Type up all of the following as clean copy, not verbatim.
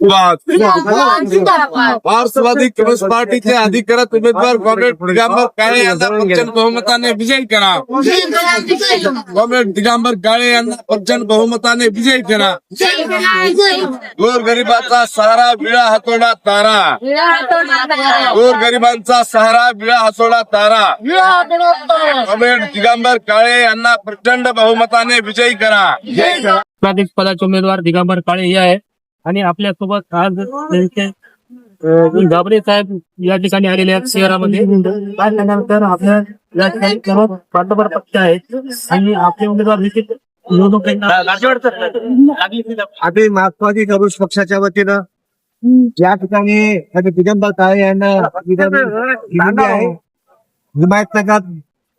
मार्क्सवादी कम्युनिस्ट पार्टीचे अधिकृत उमेदवार कॉम्रेड दिगंबर काळे यांना प्रचंड बहुमताने विजयी करा। कॉम्रेड दिगंबर काळे यांना प्रचंड बहुमताने विजयी करा। गोरगरिबांचा सहारा विळा हातोडा तारा, गोरगरिबांचा सहारा विळा हातोडा तारा। कॉम्रेड दिगंबर काळे यांना प्रचंड बहुमताने विजयी करा। प्रादेशिक पदाचे उमेदवार दिगंबर काळे हे आहे आणि आपल्यासोबत आज त्यांचे गाबरे साहेब या ठिकाणी आलेले आहेत शहरामध्ये। त्यानंतर आपल्या या ठिकाणी सर्व पाठोपाठ पक्ष आहेत आणि आपले उमेदवार आम्ही मार्क्सवादी कम्युनिस्ट पक्षाच्या वतीनं या ठिकाणी दिगंबर काळे यांना आहे। हिमायतनगरात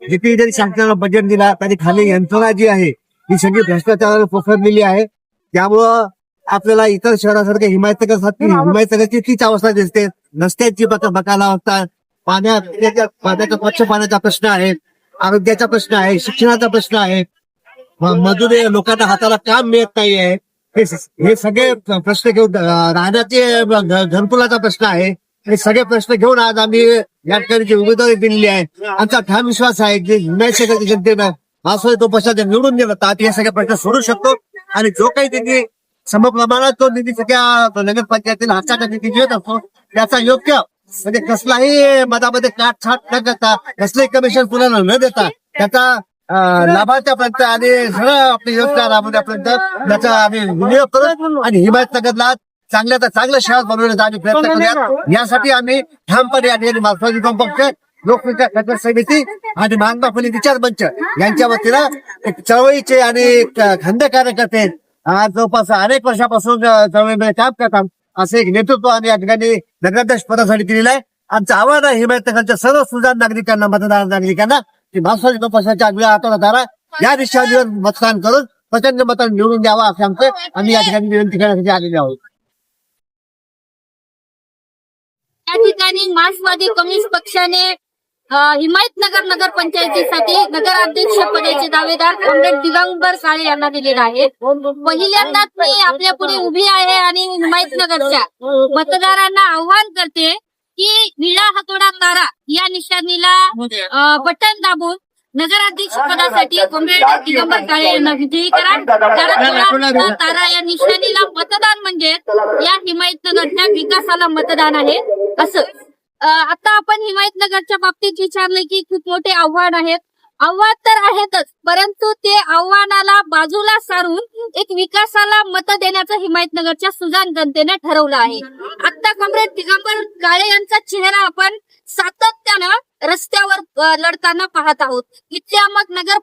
जिथे जरी शासनानं बजेट दिला तरी खाली यंत्रणा जी आहे ही सगळी भ्रष्टाचाराला पसरलेली आहे। त्यामुळं आपल्याला इतर शहरासारख्या हिमायतनगरची तीच अवस्था दिसते। रस्त्यांची बकाला अवस्था, पाण्याचा स्वच्छ पाण्याचा प्रश्न आहे, आरोग्याचा प्रश्न आहे, शिक्षणाचा प्रश्न आहे, मजूर लोकांना हाताला काम मिळत नाही आहे। हे सगळे प्रश्न घेऊन राहण्याचे घरकुलाचा प्रश्न आहे। हे सगळे प्रश्न घेऊन आज आम्ही या ठिकाणी उमेदवारी दिलेली आहे। आमचा ठाम विश्वास आहे की हिमायतनगर जनतेनं मार्क्सवादी तो पक्षाने निवडून दिला तर हे सगळे प्रश्न सोडू शकतो आणि जो काही त्यांनी समप्रमाणात तो निधी सगळ्या नगरपंचायतीला हाताचा निधी देत असतो त्याचा योग्य म्हणजे कसलाही मधामध्ये काटछाट न करता, कसलंही कमिशन कुणाला न देता त्याचा लाभार्थ्यापर्यंत आणि सगळं आपली योजना राबवण्यापर्यंत त्याचा आम्ही विनियोग करू आणि हिमायतनगरला चांगल्याचा चांगलं शहर बनवण्याचा आम्ही प्रयत्न करूया। यासाठी आम्ही ठामपणे आणि मार्क्सवादी पक्ष, लोकविकास संघर्ष समिती आणि महात्मा फुले विचार मंच यांच्या वतीनं एक चळवळीचे आणि खंड कार्यकर्ते आज जवळपास अनेक वर्षापासून चळवळीमध्ये काम करतात असे एक नेतृत्व आम्ही या ठिकाणी नगराध्यक्ष पदासाठी दिलेलं आहे। आमचं आव्हान आहे हिमायतनगरच्या सर्व सुजाण नागरिकांना, मतदार नागरिकांना की मार्क्सवादी पक्षाच्या अगदी हाताला दारा या दिशेवर मतदान करून प्रचंड मतांनी निवडून द्यावा असं आमचं आम्ही या ठिकाणी विनंती करण्यासाठी आलेले आहोत। या ठिकाणी मार्क्सवादी कम्युनिस्ट पक्षाने हिमायतनगर नगरपंचायतीसाठी नगराध्यक्ष पदाचे दावेदार कॉम्रेड दिगंबर काळे यांना दिलेला आहे। पहिल्यांदाच मी आपल्या पुढे उभी आहे आणि हिमायतनगरच्या मतदारांना आव्हान करते की विळा हातोडा तारा या निशाणीला बटन दाबून नगराध्यक्ष पदासाठी कॉम्रेड दिगंबर काळे यांना विजयी करा। कारण तारा या निशाणीला मतदान म्हणजे या हिमायतनगरच्या विकासाला मतदान आहे असं। आता आपण हिमायतनगरच्या बाबतीत विचारले की खूप मोठे आव्हान आहेत, आव्हान तर आहेतच, परंतु ते आव्हानाला बाजूला सारून एक विकासाला मत देण्याचं हिमायतनगरच्या सुजाण जनतेने ठरवलं आहे। आता कॉम्रेड दिगंबर काळे यांचा चेहरा आपण सातत्यानं रस्त्यावर लढताना पाहत आहोत। इथल्या मग नगर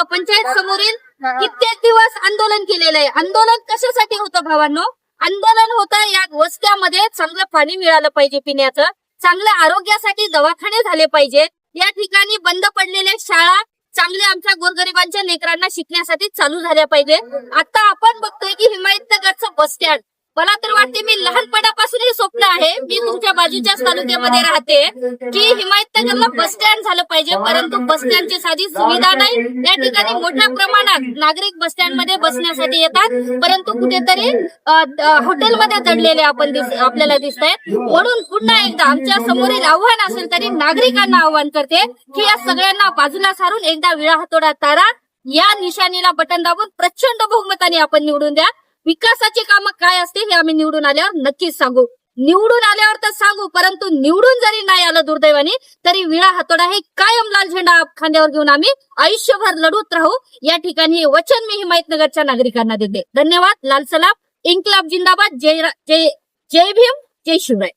पंचायत समोरील कित्येक दिवस आंदोलन केलेलं आहे। आंदोलन कशासाठी होतं भावांनो? आंदोलन होतं या वस्त्यामध्ये चांगलं पाणी मिळालं पाहिजे पिण्याचं, चांगल्या आरोग्यासाठी दवाखाने झाले पाहिजेत, या ठिकाणी बंद पडलेल्या शाळा चांगल्या आमच्या गोरगरिबांच्या लेकरांना शिकण्यासाठी चालू झाल्या पाहिजे। आता आपण बघतोय की हिमायतनगरचं बस स्टँड, मला तर वाटते मी लहानपणापासूनही स्वप्न आहे, मी तुमच्या बाजूच्याच तालुक्यामध्ये राहते की हिमायतनगरला बस स्टँड झालं पाहिजे, परंतु बस स्टँडची साधी सुविधा नाही। या ठिकाणी मोठ्या प्रमाणात नागरिक बस स्टँड मध्ये बसण्यासाठी येतात, परंतु कुठेतरी हॉटेलमध्ये चढलेले आपल्याला दिसत आहेत। म्हणून पुन्हा एकदा आमच्या समोरील आव्हान असेल तरी नागरिकांना आव्हान करते की या सगळ्यांना बाजूला सारून एकदा विळा हातोडा तारा या निशाणीला बटन दाबून प्रचंड बहुमताने आपण निवडून द्या। विकासाची कामं काय असते हे आम्ही निवडून आल्यावर नक्कीच सांगू, निवडून आल्यावर तर सांगू, परंतु निवडून जरी नाही आलं दुर्दैवाने तरी विळा हातोडा हे कायम लाल झेंडा खांद्यावर घेऊन आम्ही आयुष्यभर लढत राहू। या ठिकाणी हे वचन मी हिमायतनगरच्या नागरिकांना देते। धन्यवाद। लाल सलाम, इन्कलाब जिंदाबाद, जय भीम, जय शिवराय।